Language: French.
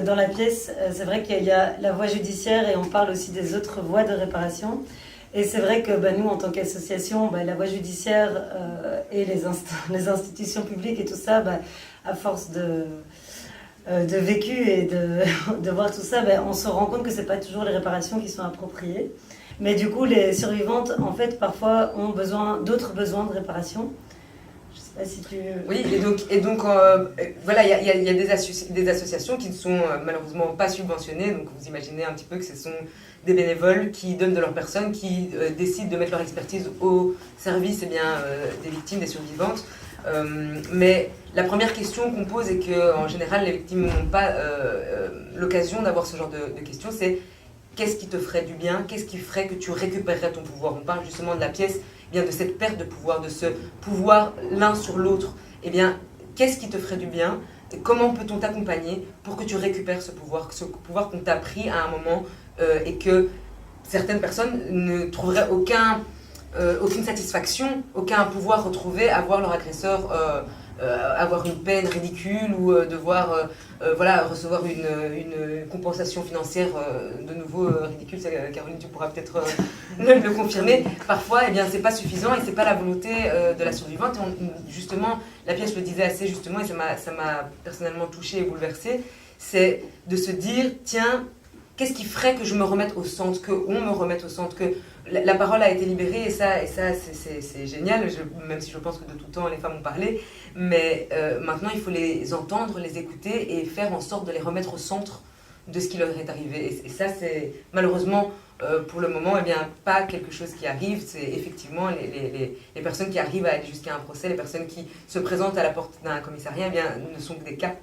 Dans la pièce, c'est vrai qu'il y a la voie judiciaire et on parle aussi des autres voies de réparation. Et c'est vrai que nous, en tant qu'association, la voie judiciaire et les institutions publiques et tout ça, à force de vécu et de voir tout ça, on se rend compte que c'est pas toujours les réparations qui sont appropriées. Mais du coup, les survivantes, en fait, parfois ont d'autres besoins de réparation. Je sais pas si tu... Oui, et donc voilà, il y a des associations qui ne sont malheureusement pas subventionnées. Donc vous imaginez un petit peu que ce sont des bénévoles qui donnent de leur personne, qui décident de mettre leur expertise au service des victimes, des survivantes. Mais la première question qu'on pose et qu'en général les victimes n'ont pas l'occasion d'avoir ce genre de questions, c'est qu'est-ce qui te ferait du bien? Qu'est-ce qui ferait que tu récupérerais ton pouvoir? On parle justement de la pièce, de cette perte de pouvoir, de ce pouvoir l'un sur l'autre. Qu'est-ce qui te ferait du bien? Comment peut-on t'accompagner pour que tu récupères ce pouvoir qu'on t'a pris à un moment et que certaines personnes ne trouveraient aucune satisfaction, aucun pouvoir retrouvé à voir leur agresseur avoir une peine ridicule ou devoir recevoir une compensation financière de nouveau ridicule. Caroline, tu pourras peut-être le confirmer. Parfois, c'est pas suffisant et c'est pas la volonté de la survivante. Justement, la pièce le disait assez justement et ça m'a personnellement touchée et bouleversée. C'est de se dire, tiens, qu'est-ce qui ferait que je me remette au centre, qu'on me remette au centre, que la parole a été libérée et ça c'est génial, même si je pense que de tout temps les femmes ont parlé, mais maintenant il faut les entendre, les écouter et faire en sorte de les remettre au centre de ce qui leur est arrivé. Et ça c'est malheureusement pour le moment pas quelque chose qui arrive. C'est effectivement les personnes qui arrivent à aller jusqu'à un procès, les personnes qui se présentent à la porte d'un commissariat ne sont que des cas.